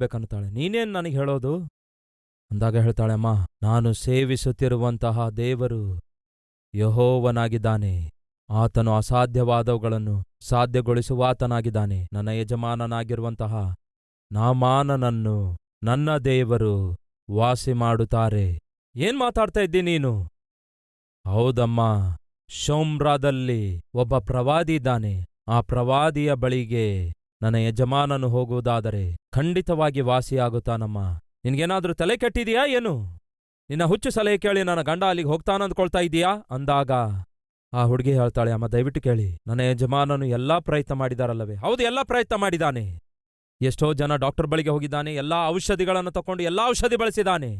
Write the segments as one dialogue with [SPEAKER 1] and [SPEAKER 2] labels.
[SPEAKER 1] ಹೇಳ್ಬೇಕನ್ನುತ್ತಾಳೆ. ನೀನೇನು ನನಗೆ ಹೇಳೋದು ಅಂದಾಗ ಹೇಳ್ತಾಳೆ, ಅಮ್ಮ, ನಾನು ಸೇವಿಸುತ್ತಿರುವಂತಹ ದೇವರು ಯೆಹೋವನಾಗಿದ್ದಾನೆ. ಆತನು ಅಸಾಧ್ಯವಾದವುಗಳನ್ನು ಸಾಧ್ಯಗೊಳಿಸುವಾತನಾಗಿದ್ದಾನೆ. ನನ್ನ ಯಜಮಾನನಾಗಿರುವಂತಹ ನಾಮಾನನನ್ನು ನನ್ನ ದೇವರು ವಾಸಿ ಮಾಡುತ್ತಾರೆ. ಏನ್ ಮಾತಾಡ್ತಾ ಇದ್ದಿ ನೀನು? ಹೌದಮ್ಮ, ಶೋಮ್ರಾದಲ್ಲಿ ಒಬ್ಬ ಪ್ರವಾದಿ ಇದ್ದಾನೆ. ಆ ಪ್ರವಾದಿಯ ಬಳಿಗೆ ನನ್ನ ಯಜಮಾನನು ಹೋಗುವುದಾದರೆ ಖಂಡಿತವಾಗಿ ವಾಸಿಯಾಗುತ್ತಾನಮ್ಮ. ನಿನ್ಗೇನಾದ್ರೂ ತಲೆ ಕೆಟ್ಟಿದೆಯಾ ಏನು? ನಿನ್ನ ಹುಚ್ಚು ಸಲಹೆ ಕೇಳಿ ನನ್ನ ಗಂಡ ಅಲ್ಲಿಗೆ ಹೋಗ್ತಾನಂದ್ಕೊಳ್ತಾ ಇದೀಯಾ ಅಂದಾಗ ಆ ಹುಡುಗಿ ಹೇಳ್ತಾಳೆ, ಅಮ್ಮ ದಯವಿಟ್ಟು ಕೇಳಿ, ನನ್ನ ಯಜಮಾನನು ಎಲ್ಲಾ ಪ್ರಯತ್ನ ಮಾಡಿದಾರಲ್ಲವೇ? ಹೌದು, ಎಲ್ಲಾ ಪ್ರಯತ್ನ ಮಾಡಿದಾನೆ. ಎಷ್ಟೋ ಜನ ಡಾಕ್ಟರ್ ಬಳಿಗೆ ಹೋಗಿದ್ದಾನೆ, ಎಲ್ಲಾ ಔಷಧಿಗಳನ್ನು ತಕೊಂಡು ಎಲ್ಲಾ ಔಷಧಿ ಬಳಸಿದಾನೆ.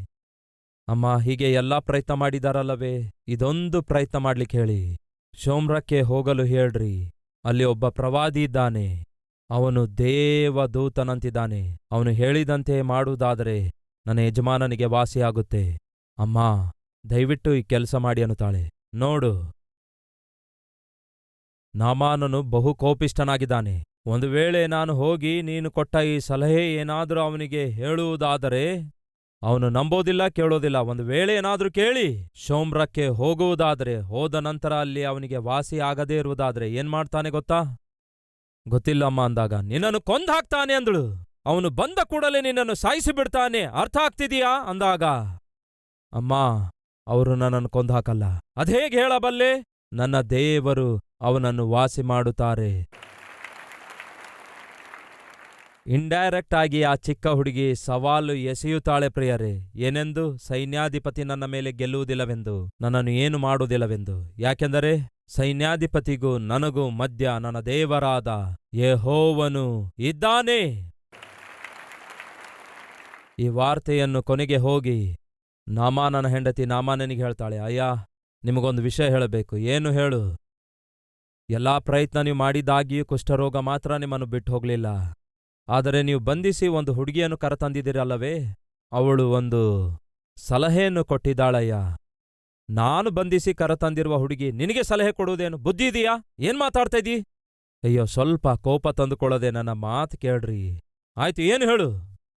[SPEAKER 1] ಅಮ್ಮ, ಹೀಗೆ ಎಲ್ಲಾ ಪ್ರಯತ್ನ ಮಾಡಿದಾರಲ್ಲವೇ? ಇದೊಂದು ಪ್ರಯತ್ನ ಮಾಡ್ಲಿಕ್ಕೆ ಹೇಳಿ, ಶೋಮ್ರಕ್ಕೆ ಹೋಗಲು ಹೇಳ್ರಿ. ಅಲ್ಲಿ ಒಬ್ಬ ಪ್ರವಾದಿ ಇದ್ದಾನೆ, ಅವನು ದೇವದೂತನಂತಿದ್ದಾನೆ. ಅವನು ಹೇಳಿದಂತೆ ಮಾಡುವುದಾದರೆ ನನ್ನ ಯಜಮಾನನಿಗೆ ವಾಸಿಯಾಗುತ್ತೆ. ಅಮ್ಮ, ದಯವಿಟ್ಟು ಈ ಕೆಲಸ ಮಾಡಿ ಅನ್ನುತ್ತಾಳೆ. ನೋಡು, ನಾಮಾನನು ಬಹು ಕೋಪಿಷ್ಠನಾಗಿದ್ದಾನೆ. ಒಂದು ವೇಳೆ ನಾನು ಹೋಗಿ ನೀನು ಕೊಟ್ಟ ಈ ಸಲಹೆ ಏನಾದರೂ ಅವನಿಗೆ ಹೇಳುವುದಾದರೆ ಅವನು ನಂಬೋದಿಲ್ಲ, ಕೇಳೋದಿಲ್ಲ. ಒಂದು ವೇಳೆ ಏನಾದ್ರೂ ಕೇಳಿ ಶೋಮ್ರಕ್ಕೆ ಹೋಗುವುದಾದರೆ, ಹೋದ ನಂತರ ಅಲ್ಲಿ ಅವನಿಗೆ ವಾಸಿ ಆಗದೇ ಇರುವುದಾದ್ರೆ ಏನ್ ಮಾಡ್ತಾನೆ ಗೊತ್ತಾ? ಗೊತ್ತಿಲ್ಲಮ್ಮ ಅಂದಾಗ, ನಿನ್ನನ್ನು ಕೊಂದು ಹಾಕ್ತಾನೆ ಅಂದಳು. ಅವನು ಬಂದ ಕೂಡಲೇ ನಿನ್ನನ್ನು ಸಾಯಿಸಿಬಿಡ್ತಾನೆ, ಅರ್ಥ ಆಗ್ತಿದೀಯಾ ಅಂದಾಗ, ಅಮ್ಮ, ಅವರು ನನ್ನನ್ನು ಕೊಂದು ಹಾಕಲ್ಲ. ಅದೇಗೆ ಹೇಳಬಲ್ಲೆ? ನನ್ನ ದೇವರು ಅವನನ್ನು ವಾಸಿ ಮಾಡುತ್ತಾರೆ. ಇಂಡೈರೆಕ್ಟ್ ಆಗಿ ಆ ಚಿಕ್ಕ ಹುಡುಗಿ ಸವಾಲು ಎಸೆಯುತ್ತಾಳೆ ಪ್ರಿಯರೇ. ಏನೆಂದು? ಸೈನ್ಯಾಧಿಪತಿ ನನ್ನ ಮೇಲೆ ಗೆಲ್ಲುವುದಿಲ್ಲವೆಂದು, ನನ್ನನ್ನು ಏನು ಮಾಡುವುದಿಲ್ಲವೆಂದು. ಯಾಕೆಂದರೆ ಸೈನ್ಯಾಧಿಪತಿಗೂ ನನಗೂ ಮಧ್ಯ ನನ್ನ ದೇವರಾದ ಯೆಹೋವನು ಇದ್ದಾನೆ. ಈ ವಾರ್ತೆಯನ್ನು ಕೊನೆಗೆ ಹೋಗಿ ನಾಮಾನನ ಹೆಂಡತಿ ನಾಮಾನನಿಗೆ ಹೇಳ್ತಾಳೆ, ಅಯ್ಯ, ನಿಮಗೊಂದು ವಿಷಯ ಹೇಳಬೇಕು. ಏನು ಹೇಳು? ಎಲ್ಲಾ ಪ್ರಯತ್ನ ನೀವು ಮಾಡಿದಾಗಿಯೂ ಕುಷ್ಠರೋಗ ಮಾತ್ರ ನಿಮ್ಮನ್ನು ಬಿಟ್ಟು ಹೋಗ್ಲಿಲ್ಲ. ಆದರೆ ನೀವು ಬಂಧಿಸಿ ಒಂದು ಹುಡುಗಿಯನ್ನು ಕರೆತಂದಿದ್ದೀರಲ್ಲವೇ? ಅವಳು ಒಂದು ಸಲಹೆಯನ್ನು ಕೊಟ್ಟಿದ್ದಾಳಯ್ಯ. ನಾನು ಬಂಧಿಸಿ ಕರೆತಂದಿರುವ ಹುಡುಗಿ ನಿನಗೆ ಸಲಹೆ ಕೊಡುವುದೇನು? ಬುದ್ಧಿ ಇದೆಯಾ? ಏನ್ ಮಾತಾಡ್ತಾ ಇದ್ದೀ? ಅಯ್ಯೋ, ಸ್ವಲ್ಪ ಕೋಪ ತಂದುಕೊಳ್ಳದೆ ನನ್ನ ಮಾತು ಕೇಳ್ರಿ. ಆಯ್ತು, ಏನು ಹೇಳು?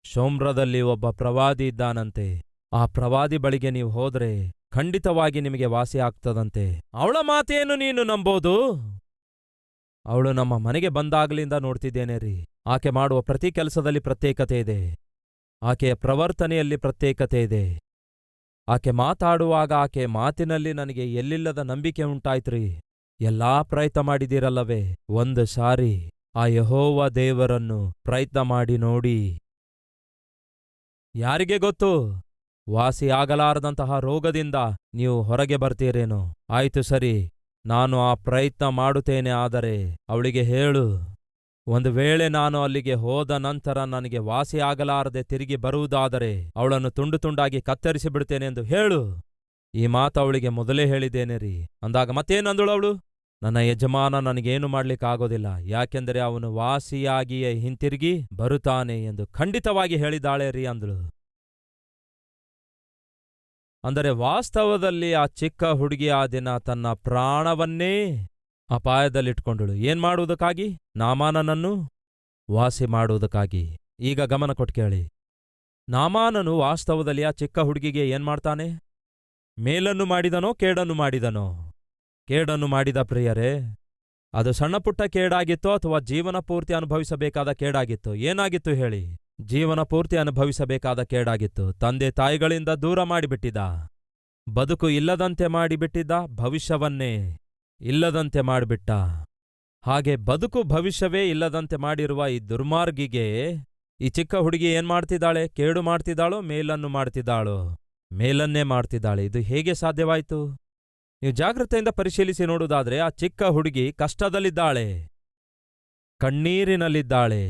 [SPEAKER 1] ಶೋಮ್ರದಲ್ಲಿ ಒಬ್ಬ ಪ್ರವಾದಿ ಇದ್ದಾನಂತೆ. ಆ ಪ್ರವಾದಿ ಬಳಿಗೆ ನೀವು ಹೋದ್ರೆ ಖಂಡಿತವಾಗಿ ನಿಮಗೆ ವಾಸಿ ಆಗ್ತದಂತೆ. ಅವಳ ಮಾತೇನು ನೀನು ನಂಬೋದು? ಅವಳು ನಮ್ಮ ಮನೆಗೆ ಬಂದಾಗ್ಲಿಂದ ನೋಡ್ತಿದ್ದೇನೆ ರೀ. ಆಕೆ ಮಾಡುವ ಪ್ರತಿ ಕೆಲಸದಲ್ಲಿ ಪ್ರತ್ಯೇಕತೆ ಇದೆ. ಆಕೆಯ ಪ್ರವರ್ತನೆಯಲ್ಲಿ ಪ್ರತ್ಯೇಕತೆ ಇದೆ. ಆಕೆ ಮಾತಾಡುವಾಗ ಆಕೆ ಮಾತಿನಲ್ಲಿ ನನಗೆ ಎಲ್ಲಿಲ್ಲದ ನಂಬಿಕೆ ಉಂಟಾಯ್ತ್ರಿ. ಎಲ್ಲಾ ಪ್ರಯತ್ನ ಮಾಡಿದಿರಲ್ಲವೇ? ಒಂದು ಸಾರಿ ಆ ಯೆಹೋವ ದೇವರನ್ನು ಪ್ರಯತ್ನ ಮಾಡಿ ನೋಡಿ. ಯಾರಿಗೆ ಗೊತ್ತು, ವಾಸಿ ಆಗಲಾರದಂತಹ ರೋಗದಿಂದ ನೀವು ಹೊರಗೆ ಬರ್ತೀರೇನೋ. ಆಯ್ತು ಸರಿ, ನಾನು ಆ ಪ್ರಯತ್ನ ಮಾಡುತ್ತೇನೆ. ಆದರೆ ಅವಳಿಗೆ ಹೇಳು, ಒಂದು ವೇಳೆ ನಾನು ಅಲ್ಲಿಗೆ ಹೋದ ನಂತರ ನನಗೆ ವಾಸಿ ಆಗಲಾರದೆ ತಿರುಗಿ ಬರುವುದಾದರೆ ಅವಳನ್ನು ತುಂಡು ತುಂಡಾಗಿ ಕತ್ತರಿಸಿ ಬಿಡ್ತೇನೆ ಎಂದು ಹೇಳು. ಈ ಮಾತು ಅವಳಿಗೆ ಮೊದಲೇ ಹೇಳಿದ್ದೇನೆ ರೀ ಅಂದಾಗ ಮತ್ತೇನಂದಳು ಅವಳು? ನನ್ನ ಯಜಮಾನ ನನಗೇನು ಮಾಡ್ಲಿಕ್ಕಾಗೋದಿಲ್ಲ, ಯಾಕೆಂದರೆ ಅವನು ವಾಸಿಯಾಗಿಯೇ ಹಿಂತಿರುಗಿ ಬರುತ್ತಾನೆ ಎಂದು ಖಂಡಿತವಾಗಿ ಹೇಳಿದಾಳೆ ರೀ ಅಂದಳು. ಅಂದರೆ ವಾಸ್ತವದಲ್ಲಿ ಆ ಚಿಕ್ಕ ಹುಡುಗಿ ಆ ದಿನ ತನ್ನ ಪ್ರಾಣವನ್ನೇ ಅಪಾಯದಲ್ಲಿಟ್ಕೊಂಡಳು. ಏನ್ ಮಾಡುವುದಕ್ಕಾಗಿ? ನಾಮಾನನನ್ನು ವಾಸಿ ಮಾಡುವುದಕ್ಕಾಗಿ. ಈಗ ಗಮನ ಕೊಟ್ಟು ಕೇಳಿ. ನಾಮಾನನು ವಾಸ್ತವದಲ್ಲಿ ಆ ಚಿಕ್ಕ ಹುಡುಗಿಗೆ ಏನ್ ಮಾಡ್ತಾನೆ? ಮೇಲನ್ನು ಮಾಡಿದನೋ ಕೇಡನ್ನು ಮಾಡಿದನೋ? ಕೇಡನ್ನು ಮಾಡಿದ ಪ್ರಿಯರೇ. ಅದು ಸಣ್ಣಪುಟ್ಟ ಕೇಡಾಗಿತ್ತೋ ಅಥವಾ ಜೀವನ ಪೂರ್ತಿ ಅನುಭವಿಸಬೇಕಾದ ಕೇಡಾಗಿತ್ತು? ಏನಾಗಿತ್ತು ಹೇಳಿ? ಜೀವನ ಪೂರ್ತಿ ಅನುಭವಿಸಬೇಕಾದ ಕೇಡಾಗಿತ್ತು. ತಂದೆ ತಾಯಿಗಳಿಂದ ದೂರ ಮಾಡಿಬಿಟ್ಟಿದ್ದ, ಬದುಕು ಇಲ್ಲದಂತೆ ಮಾಡಿಬಿಟ್ಟಿದ್ದ, ಭವಿಷ್ಯವನ್ನೇ ಇಲ್ಲದಂತೆ ಮಾಡಿಬಿಟ್ಟ. ಹಾಗೆ ಬದುಕು ಭವಿಷ್ಯವೇ ಇಲ್ಲದಂತೆ ಮಾಡಿರುವ ಈ ದುರ್ಮಾರ್ಗಿಗೆ ಈ ಚಿಕ್ಕ ಹುಡುಗಿ ಏನ್ ಮಾಡ್ತಿದ್ದಾಳೆ? ಕೇಡು ಮಾಡ್ತಿದ್ದಾಳೋ ಮೇಲನ್ನು ಮಾಡ್ತಿದ್ದಾಳೋ? ಮೇಲನ್ನೇ ಮಾಡ್ತಿದ್ದಾಳೆ. ಇದು ಹೇಗೆ ಸಾಧ್ಯವಾಯಿತು? ನೀವು ಜಾಗ್ರತೆಯಿಂದ ಪರಿಶೀಲಿಸಿ ನೋಡುವುದಾದ್ರೆ ಆ ಚಿಕ್ಕ ಹುಡುಗಿ ಕಷ್ಟದಲ್ಲಿದ್ದಾಳೆ, ಕಣ್ಣೀರಿನಲ್ಲಿದ್ದಾಳೆ,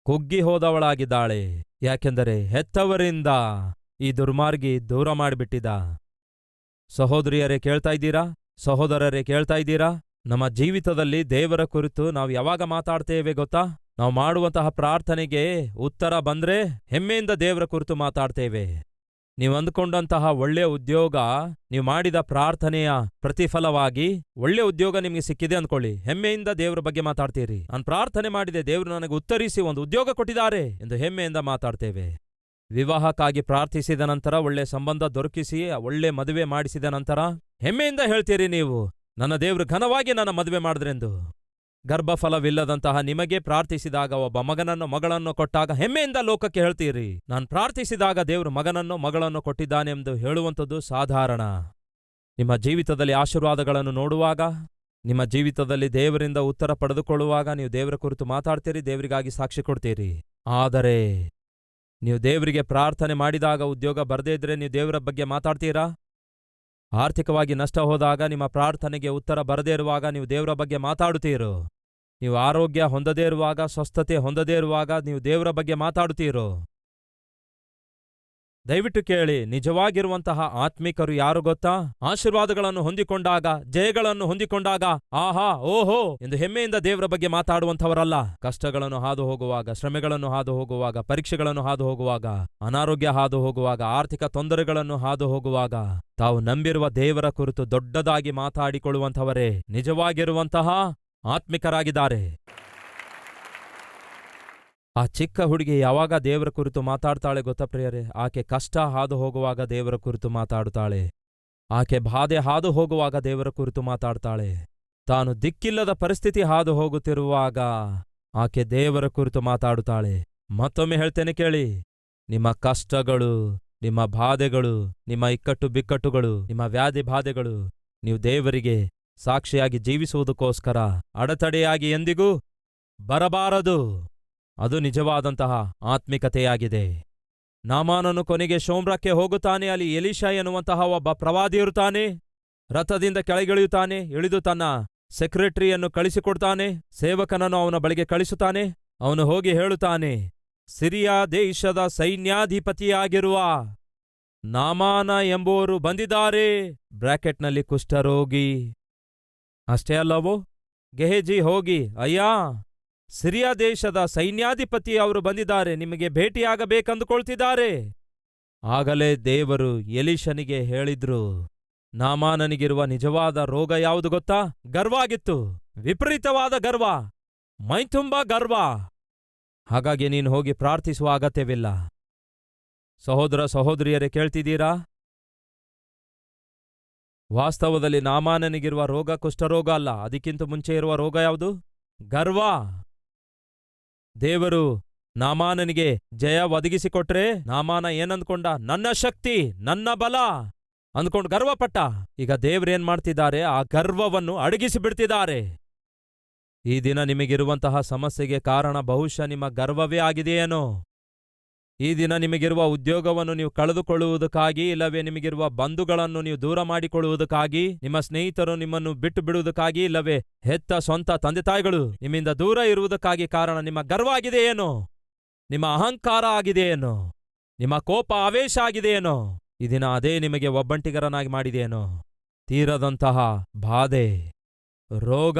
[SPEAKER 1] ಕುಗ್ಗಿ ಹೋದವಳಾಗಿದ್ದಾಳೆ. ಯಾಕೆಂದರೆ ಹೆತ್ತವರಿಂದ ಈ ದುರ್ಮಾರ್ಗಿ ದೂರ ಮಾಡಿಬಿಟ್ಟಿದ. ಸಹೋದರಿಯರೇ ಕೇಳ್ತಾ ಇದ್ದೀರಾ? ಸಹೋದರರೇ ಕೇಳ್ತಾ ಇದ್ದೀರಾ? ನಮ್ಮ ಜೀವಿತದಲ್ಲಿ ದೇವರ ಕುರಿತು ನಾವು ಯಾವಾಗ ಮಾತಾಡ್ತೇವೆ ಗೊತ್ತಾ? ನಾವು ಮಾಡುವಂತಹ ಪ್ರಾರ್ಥನೆಗೆ ಉತ್ತರ ಬಂದ್ರೆ ಹೆಮ್ಮೆಯಿಂದ ದೇವರ ಕುರಿತು ಮಾತಾಡ್ತೇವೆ. ನೀವು ಅಂದುಕೊಂಡಂತಹ ಒಳ್ಳೆ ಉದ್ಯೋಗ, ನೀವು ಮಾಡಿದ ಪ್ರಾರ್ಥನೆಯ ಪ್ರತಿಫಲವಾಗಿ ಒಳ್ಳೆ ಉದ್ಯೋಗ ನಿಮಗೆ ಸಿಕ್ಕಿದೆ ಅಂದ್ಕೊಳ್ಳಿ. ಹೆಮ್ಮೆಯಿಂದ ದೇವರ ಬಗ್ಗೆ ಮಾತಾಡ್ತೀರಿ. ನಾನು ಪ್ರಾರ್ಥನೆ ಮಾಡಿದೆ, ದೇವರು ನನಗೆ ಉತ್ತರಿಸಿ ಒಂದು ಉದ್ಯೋಗ ಕೊಟ್ಟಿದ್ದಾರೆ ಎಂದು ಹೆಮ್ಮೆಯಿಂದ ಮಾತಾಡ್ತೇವೆ. ವಿವಾಹಕ್ಕಾಗಿ ಪ್ರಾರ್ಥಿಸಿದ ನಂತರ ಒಳ್ಳೆ ಸಂಬಂಧ ದೊರಕಿಸಿ ಒಳ್ಳೆ ಮದುವೆ ಮಾಡಿಸಿದ ನಂತರ ಹೆಮ್ಮೆಯಿಂದ ಹೇಳ್ತೀರಿ ನೀವು, ನನ್ನ ದೇವರು ಘನವಾಗಿ ನನ್ನ ಮದುವೆ ಮಾಡಿದ್ರೆಂದು. ಗರ್ಭಫಲವಿಲ್ಲದಂತಹ ನಿಮಗೆ ಪ್ರಾರ್ಥಿಸಿದಾಗ ಒಬ್ಬ ಮಗನನ್ನು ಮಗಳನ್ನು ಕೊಟ್ಟಾಗ ಹೆಮ್ಮೆಯಿಂದ ಲೋಕಕ್ಕೆ ಹೇಳ್ತೀರಿ, ನಾನು ಪ್ರಾರ್ಥಿಸಿದಾಗ ದೇವರು ಮಗನನ್ನು ಮಗಳನ್ನು ಕೊಟ್ಟಿದ್ದಾನೆಂದು ಹೇಳುವಂಥದ್ದು ಸಾಧಾರಣ. ನಿಮ್ಮ ಜೀವಿತದಲ್ಲಿ ಆಶೀರ್ವಾದಗಳನ್ನು ನೋಡುವಾಗ, ನಿಮ್ಮ ಜೀವಿತದಲ್ಲಿ ದೇವರಿಂದ ಉತ್ತರ ಪಡೆದುಕೊಳ್ಳುವಾಗ ನೀವು ದೇವರ ಕುರಿತು ಮಾತಾಡ್ತೀರಿ, ದೇವರಿಗಾಗಿ ಸಾಕ್ಷಿ ಕೊಡ್ತೀರಿ. ಆದರೆ ನೀವು ದೇವರಿಗೆ ಪ್ರಾರ್ಥನೆ ಮಾಡಿದಾಗ ಉದ್ಯೋಗ ಬರದೇ ಇದ್ರೆ ನೀವು ದೇವರ ಬಗ್ಗೆ ಮಾತಾಡ್ತೀರಾ? ಆರ್ಥಿಕವಾಗಿ ನಷ್ಟ ಹೋದಾಗ, ನಿಮ್ಮ ಪ್ರಾರ್ಥನೆಗೆ ಉತ್ತರ ಬರದೇ ಇರುವಾಗ ನೀವು ದೇವರ ಬಗ್ಗೆ ಮಾತಾಡುತ್ತೀರೋ? ನೀವು ಆರೋಗ್ಯ ಹೊಂದದೇ ಇರುವಾಗ, ಸ್ವಸ್ಥತೆ ಹೊಂದದೇ ಇರುವಾಗ ನೀವು ದೇವರ ಬಗ್ಗೆ ಮಾತಾಡುತ್ತೀರೋ? ದಯವಿಟ್ಟು ಕೇಳಿ, ನಿಜವಾಗಿರುವಂತಹ ಆತ್ಮಿಕರು ಯಾರು ಗೊತ್ತಾ? ಆಶೀರ್ವಾದಗಳನ್ನು ಹೊಂದಿಕೊಂಡಾಗ, ಜಯಗಳನ್ನು ಹೊಂದಿಕೊಂಡಾಗ ಆಹಾ ಓಹೋ ಎಂದು ಹೆಮ್ಮೆಯಿಂದ ದೇವರ ಬಗ್ಗೆ ಮಾತಾಡುವಂಥವರಲ್ಲ. ಕಷ್ಟಗಳನ್ನು ಹಾದು ಹೋಗುವಾಗ, ಶ್ರಮೆಗಳನ್ನು ಹಾದು ಹೋಗುವಾಗ, ಪರೀಕ್ಷೆಗಳನ್ನು ಹಾದು ಹೋಗುವಾಗ, ಅನಾರೋಗ್ಯ ಹಾದು ಹೋಗುವಾಗ, ಆರ್ಥಿಕ ತೊಂದರೆಗಳನ್ನು ಹಾದು ಹೋಗುವಾಗ ತಾವು ನಂಬಿರುವ ದೇವರ ಕುರಿತು ದೊಡ್ಡದಾಗಿ ಮಾತಾಡಿಕೊಳ್ಳುವಂಥವರೇ ನಿಜವಾಗಿರುವಂತಹ ಆತ್ಮಿಕರಾಗಿದ್ದಾರೆ. ಆ ಚಿಕ್ಕ ಹುಡುಗಿ ಯಾವಾಗ ದೇವರ ಕುರಿತು ಮಾತಾಡ್ತಾಳೆ ಗೊತ್ತಾ ಪ್ರಿಯರೇ? ಆಕೆ ಕಷ್ಟ ಹಾದು ಹೋಗುವಾಗ ದೇವರ ಕುರಿತು ಮಾತಾಡುತ್ತಾಳೆ. ಆಕೆ ಬಾಧೆ ಹಾದು ಹೋಗುವಾಗ ದೇವರ ಕುರಿತು ಮಾತಾಡ್ತಾಳೆ. ತಾನು ದಿಕ್ಕಿಲ್ಲದ ಪರಿಸ್ಥಿತಿ ಹಾದು ಹೋಗುತ್ತಿರುವಾಗ ಆಕೆ ದೇವರ ಕುರಿತು ಮಾತಾಡುತ್ತಾಳೆ. ಮತ್ತೊಮ್ಮೆ ಹೇಳ್ತೇನೆ ಕೇಳಿ, ನಿಮ್ಮ ಕಷ್ಟಗಳು, ನಿಮ್ಮ ಬಾಧೆಗಳು, ನಿಮ್ಮ ಇಕ್ಕಟ್ಟು ಬಿಕ್ಕಟ್ಟುಗಳು, ನಿಮ್ಮ ವ್ಯಾಧಿ ಬಾಧೆಗಳು ನೀವು ದೇವರಿಗೆ ಸಾಕ್ಷಿಯಾಗಿ ಜೀವಿಸುವುದಕ್ಕೋಸ್ಕರ ಅಡೆತಡೆಯಾಗಿ ಎಂದಿಗೂ ಬರಬಾರದು. ಅದು ನಿಜವಾದಂತಹ ಆತ್ಮಿಕತೆಯಾಗಿದೆ. ನಾಮಾನನು ಕೊನೆಗೆ ಶೋಮ್ರಕ್ಕೆ ಹೋಗುತ್ತಾನೆ. ಅಲ್ಲಿ ಎಲೀಷಾ ಎನ್ನುವಂತಹ ಒಬ್ಬ ಪ್ರವಾದಿ ಇರುತ್ತಾನೆ. ರಥದಿಂದ ಕೆಳಗಿಳಿಯುತ್ತಾನೆ. ಇಳಿದು ತನ್ನ ಸೆಕ್ರೆಟರಿಯನ್ನು ಕಳಿಸಿಕೊಡ್ತಾನೆ. ಸೇವಕನನ್ನು ಅವನ ಬಳಿಗೆ ಕಳಿಸುತ್ತಾನೆ. ಅವನು ಹೋಗಿ ಹೇಳುತ್ತಾನೆ, ಸಿರಿಯಾ ದೇಶದ ಸೈನ್ಯಾಧಿಪತಿಯಾಗಿರುವ ನಾಮಾನ ಎಂಬುವರು ಬಂದಿದ್ದಾರೆ. ಬ್ರಾಕೆಟ್ನಲ್ಲಿ ಕುಷ್ಠರೋಗಿ. ಅಷ್ಟೇ ಅಲ್ಲವೋ? ಗೆಹಜಿ ಹೋಗಿ, ಅಯ್ಯಾ, ಸಿರಿಯಾ ದೇಶದ ಸೈನ್ಯಾಧಿಪತಿ ಅವರು ಬಂದಿದ್ದಾರೆ, ನಿಮಗೆ ಭೇಟಿಯಾಗಬೇಕಂದುಕೊಳ್ತಿದ್ದಾರೆ. ಆಗಲೇ ದೇವರು ಎಲೀಷನಿಗೆ ಹೇಳಿದ್ರು, ನಾಮಾನನಿಗಿರುವ ನಿಜವಾದ ರೋಗ ಯಾವುದು ಗೊತ್ತಾ? ಗರ್ವ ಆಗಿತ್ತು. ವಿಪರೀತವಾದ ಗರ್ವ, ಮೈತುಂಬ ಗರ್ವ. ಹಾಗಾಗಿ ನೀನು ಹೋಗಿ ಪ್ರಾರ್ಥಿಸುವ ಅಗತ್ಯವಿಲ್ಲ. ಸಹೋದರ ಸಹೋದರಿಯರೇ, ಕೇಳ್ತಿದ್ದೀರಾ? ವಾಸ್ತವದಲ್ಲಿ ನಾಮಾನನಿಗಿರುವ ರೋಗ ಕುಷ್ಠರೋಗ ಅಲ್ಲ. ಅದಕ್ಕಿಂತ ಮುಂಚೆ ಇರುವ ರೋಗ ಯಾವುದು? ಗರ್ವ. ದೇವರು ನಾಮಾನನಿಗೆ ಜಯ ಒದಗಿಸಿಕೊಟ್ರೆ ನಾಮಾನ ಏನಂದ್ಕೊಂಡ? ನನ್ನ ಶಕ್ತಿ, ನನ್ನ ಬಲ ಅಂದ್ಕೊಂಡು ಗರ್ವಪಟ್ಟ. ಈಗ ದೇವ್ರೇನ್ ಮಾಡ್ತಿದ್ದಾರೆ? ಆ ಗರ್ವವನ್ನು ಅಡಗಿಸಿಬಿಡ್ತಿದ್ದಾರೆ. ಈ ದಿನ ನಿಮಗಿರುವಂತಹ ಸಮಸ್ಯೆಗೆ ಕಾರಣ ಬಹುಶಃ ನಿಮ್ಮ ಗರ್ವವೇ ಆಗಿದೆಯೇನೋ. ಈ ದಿನ ನಿಮಗಿರುವ ಉದ್ಯೋಗವನ್ನು ನೀವು ಕಳೆದುಕೊಳ್ಳುವುದಕ್ಕಾಗಿ, ಇಲ್ಲವೇ ನಿಮಗಿರುವ ಬಂಧುಗಳನ್ನು ನೀವು ದೂರ ಮಾಡಿಕೊಳ್ಳುವುದಕ್ಕಾಗಿ, ನಿಮ್ಮ ಸ್ನೇಹಿತರು ನಿಮ್ಮನ್ನು ಬಿಟ್ಟು ಬಿಡುವುದಕ್ಕಾಗಿ, ಇಲ್ಲವೇ ಹೆತ್ತ ಸ್ವಂತ ತಂದೆ ತಾಯಿಗಳು ನಿಮ್ಮಿಂದ ದೂರ ಇರುವುದಕ್ಕಾಗಿ ಕಾರಣ ನಿಮ್ಮ ಗರ್ವ ಆಗಿದೆಯೇನೋ, ನಿಮ್ಮ ಅಹಂಕಾರ ಆಗಿದೆಯೇನೋ, ನಿಮ್ಮ ಕೋಪ ಆವೇಶ ಆಗಿದೆಯೇನೋ. ಈ ದಿನ ಅದೇ ನಿಮಗೆ ಒಬ್ಬಂಟಿಗರನಾಗಿ ಮಾಡಿದೆಯೇನೋ. ತೀರದಂತಹ ಬಾಧೆ, ರೋಗ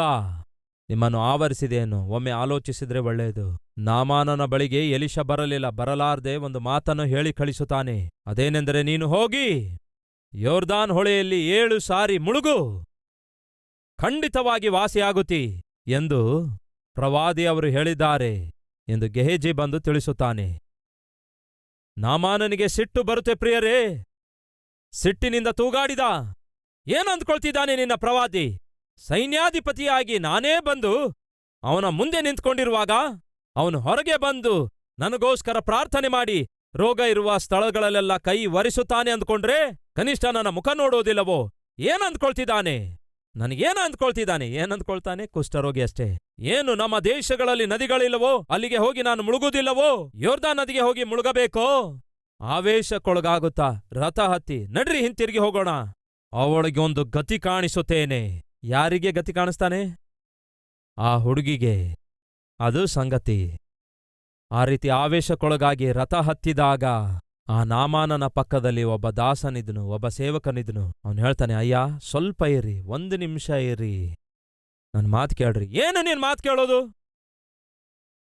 [SPEAKER 1] ನಿಮ್ಮನ್ನು ಆವರಿಸಿದೆಯೇನೋ. ಒಮ್ಮೆ ಆಲೋಚಿಸಿದ್ರೆ ಒಳ್ಳೆಯದು. ನಾಮಾನನ ಬಳಿಗೆ ಎಲೀಷ ಬರಲಾರ್ದೆ ಒಂದು ಮಾತನ್ನು ಹೇಳಿ ಕಳಿಸುತ್ತಾನೆ. ಅದೇನೆಂದರೆ, ನೀನು ಹೋಗಿ ಯೋರ್ದಾನ್ ಹೊಳೆಯಲ್ಲಿ 7 ಸಾರಿ ಮುಳುಗು, ಖಂಡಿತವಾಗಿ ವಾಸಿಯಾಗುತ್ತಿ ಎಂದು ಪ್ರವಾದಿ ಅವರು ಹೇಳಿದ್ದಾರೆ ಎಂದು ಗೆಹಜಿ ಬಂದು ತಿಳಿಸುತ್ತಾನೆ. ನಾಮಾನನಿಗೆ ಸಿಟ್ಟು ಬರುತ್ತೆ ಪ್ರಿಯರೇ. ಸಿಟ್ಟಿನಿಂದ ತೂಗಾಡಿದ. ಏನಂದ್ಕೊಳ್ತಿದ್ದಾನೆ ನಿನ್ನ ಪ್ರವಾದಿ? ಸೈನ್ಯಾಧಿಪತಿಯಾಗಿ ನಾನೇ ಬಂದು ಅವನ ಮುಂದೆ ನಿಂತ್ಕೊಂಡಿರುವಾಗ ಅವನು ಹೊರಗೆ ಬಂದು ನನಗೋಸ್ಕರ ಪ್ರಾರ್ಥನೆ ಮಾಡಿ ರೋಗ ಇರುವ ಸ್ಥಳಗಳಲ್ಲೆಲ್ಲ ಕೈ ಒರೆಸುತ್ತಾನೆ ಅಂದ್ಕೊಂಡ್ರೆ ಕನಿಷ್ಠ ನನ್ನ ಮುಖ ನೋಡೋದಿಲ್ಲವೋ? ಏನಂದ್ಕೊಳ್ತಿದ್ದಾನೆ? ಏನಂದ್ಕೊಳ್ತಾನೆ? ಕುಷ್ಠರೋಗಿ ಅಷ್ಟೇ. ಏನು ನಮ್ಮ ದೇಶಗಳಲ್ಲಿ ನದಿಗಳಿಲ್ಲವೋ? ಅಲ್ಲಿಗೆ ಹೋಗಿ ನಾನು ಮುಳುಗುವುದಿಲ್ಲವೋ? ಯೋರ್ದಾನ್ ನದಿಗೆ ಹೋಗಿ ಮುಳುಗಬೇಕೋ? ಆವೇಶಕ್ಕೊಳಗಾಗುತ್ತಾ ರಥ ಹತ್ತಿ, ನಡ್ರಿ ಹಿಂತಿರುಗಿ ಹೋಗೋಣ, ಅವಳಿಗೆ ಒಂದು ಗತಿ ಕಾಣಿಸುತ್ತೇನೆ. ಯಾರಿಗೆ ಗತಿ ಕಾಣಿಸ್ತಾನೆ? ಆ ಹುಡುಗಿಗೆ. ಅದು ಸಂಗತಿ. ಆ ರೀತಿ ಆವೇಶಕ್ಕೊಳಗಾಗಿ ರಥ ಹತ್ತಿದಾಗ ಆ ನಾಮಾನನ ಪಕ್ಕದಲ್ಲಿ ಒಬ್ಬ ದಾಸನಿದ್ನು, ಒಬ್ಬ ಸೇವಕನಿದ್ನು. ಅವನು ಹೇಳ್ತಾನೆ, ಅಯ್ಯ ಸ್ವಲ್ಪ ಇರಿ, 1 ನಿಮಿಷ ಇರಿ, ನನ್ ಮಾತು ಕೇಳ್ರಿ. ಏನು ನೀನ್ ಮಾತು ಕೇಳೋದು?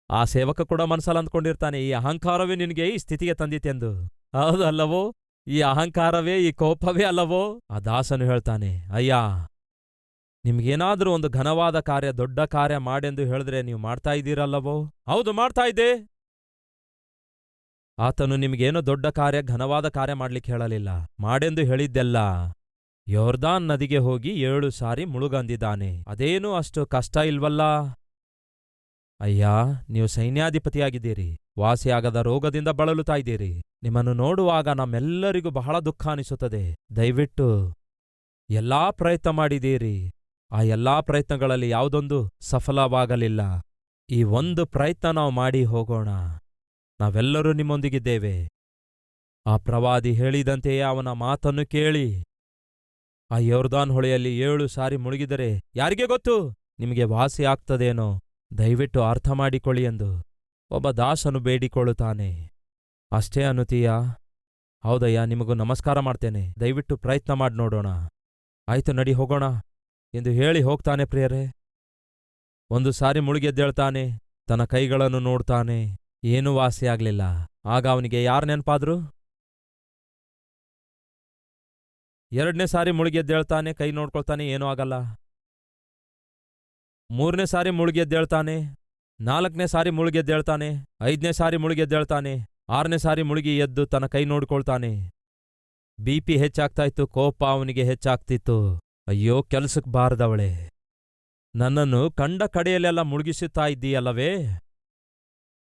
[SPEAKER 1] ಆ ಸೇವಕ ಕೂಡ ಮನಸ್ಸಲ್ಲಿ ಅಂದ್ಕೊಂಡಿರ್ತಾನೆ, ಈ ಅಹಂಕಾರವೇ ನಿನಗೆ ಈ ಸ್ಥಿತಿಗೆ ತಂದಿತೆಂದು. ಹೌದಲ್ಲವೋ? ಈ ಅಹಂಕಾರವೇ, ಈ ಕೋಪವೇ ಅಲ್ಲವೋ? ಆ ದಾಸನು ಹೇಳ್ತಾನೆ, ಅಯ್ಯ, ನಿಮ್ಗೇನಾದ್ರೂ ಒಂದು ಘನವಾದ ಕಾರ್ಯ, ದೊಡ್ಡ ಕಾರ್ಯ ಮಾಡೆಂದು ಹೇಳಿದ್ರೆ ನೀವು ಮಾಡ್ತಾ ಇದ್ದೀರಲ್ಲವೋ? ಹೌದು, ಮಾಡ್ತಾ ಇದ್ದೆ. ಆತನು ನಿಮಗೇನೋ ದೊಡ್ಡ ಕಾರ್ಯ, ಘನವಾದ ಕಾರ್ಯ ಮಾಡ್ಲಿಕ್ಕೆ ಹೇಳಲಿಲ್ಲ. ಮಾಡೆಂದು ಹೇಳಿದ್ದೆಲ್ಲ ಯೊರ್ದಾನ್ ನದಿಗೆ ಹೋಗಿ 7 ಸಾರಿ ಮುಳುಗಂದಿದ್ದಾನೆ. ಅದೇನೂ ಅಷ್ಟು ಕಷ್ಟ ಇಲ್ವಲ್ಲ? ಅಯ್ಯ, ನೀವು ಸೈನ್ಯಾಧಿಪತಿಯಾಗಿದ್ದೀರಿ, ವಾಸಿಯಾಗದ ರೋಗದಿಂದ ಬಳಲುತ್ತಾ ಇದ್ದೀರಿ. ನಿಮ್ಮನ್ನು ನೋಡುವಾಗ ನಮ್ಮೆಲ್ಲರಿಗೂ ಬಹಳ ದುಃಖ ಅನಿಸುತ್ತದೆ. ದಯವಿಟ್ಟು ಎಲ್ಲಾ ಪ್ರಯತ್ನ ಮಾಡಿದ್ದೀರಿ, ಆ ಎಲ್ಲಾ ಪ್ರಯತ್ನಗಳಲ್ಲಿ ಯಾವುದೊಂದು ಸಫಲವಾಗಲಿಲ್ಲ. ಈ ಒಂದು ಪ್ರಯತ್ನ ನಾವು ಮಾಡಿ ಹೋಗೋಣ, ನಾವೆಲ್ಲರೂ ನಿಮ್ಮೊಂದಿಗಿದ್ದೇವೆ. ಆ ಪ್ರವಾದಿ ಹೇಳಿದಂತೆಯೇ ಅವನ ಮಾತನ್ನು ಕೇಳಿ ಆ ಯೊರ್ದಾನ್ ಹೊಳೆಯಲ್ಲಿ 7 ಸಾರಿ ಮುಳುಗಿದರೆ ಯಾರಿಗೆ ಗೊತ್ತು, ನಿಮಗೆ ವಾಸಿ ಆಗ್ತದೇನೋ. ದಯವಿಟ್ಟು ಅರ್ಥ ಮಾಡಿಕೊಳ್ಳಿ ಎಂದು ಒಬ್ಬ ದಾಸನು ಬೇಡಿಕೊಳ್ಳುತ್ತಾನೆ. ಅಷ್ಟೇ ಅನ್ನುತ್ತೀಯಾ? ಹೌದಯ್ಯ, ನಿಮಗೂ ನಮಸ್ಕಾರ ಮಾಡ್ತೇನೆ, ದಯವಿಟ್ಟು ಪ್ರಯತ್ನ ಮಾಡಿ ನೋಡೋಣ. ಆಯ್ತು, ನಡಿ ಹೋಗೋಣ ಎಂದು ಹೇಳಿ ಹೋಗ್ತಾನೆ. ಪ್ರಿಯರೇ, 1 ಸಾರಿ ಮುಳುಗೆದ್ದೇಳ್ತಾನೆ, ತನ್ನ ಕೈಗಳನ್ನು ನೋಡ್ತಾನೆ, ಏನೂ ವಾಸಿಯಾಗ್ಲಿಲ್ಲ. ಆಗ ಅವನಿಗೆ ಯಾರು ನೆನಪಾದ್ರು? 2ನೇ ಸಾರಿ ಮುಳುಗೆದ್ದೇಳ್ತಾನೆ, ಕೈ ನೋಡ್ಕೊಳ್ತಾನೆ, ಏನೂ ಆಗಲ್ಲ. 3ನೇ ಸಾರಿ ಮುಳುಗೆದ್ದೇಳ್ತಾನೆ, 4ನೇ ಸಾರಿ ಮುಳುಗೆದ್ದೇಳ್ತಾನೆ, 5ನೇ ಸಾರಿ ಮುಳುಗೆದ್ದೇಳ್ತಾನೆ, 6ನೇ ಸಾರಿ ಮುಳುಗಿ ಎದ್ದು ತನ್ನ ಕೈ ನೋಡ್ಕೊಳ್ತಾನೆ. BP ಹೆಚ್ಚಾಗ್ತಾ ಇತ್ತು, ಕೋಪ ಅವನಿಗೆ ಹೆಚ್ಚಾಗ್ತಿತ್ತು. ಅಯ್ಯೋ, ಕೆಲ್ಸಕ್ಕೆ ಬಾರದವಳೆ, ನನ್ನನ್ನು ಕಂಡ ಕಡೆಯಲ್ಲೆಲ್ಲ ಮುಳುಗಿಸುತ್ತಾ ಇದ್ದೀಯಲ್ಲವೇ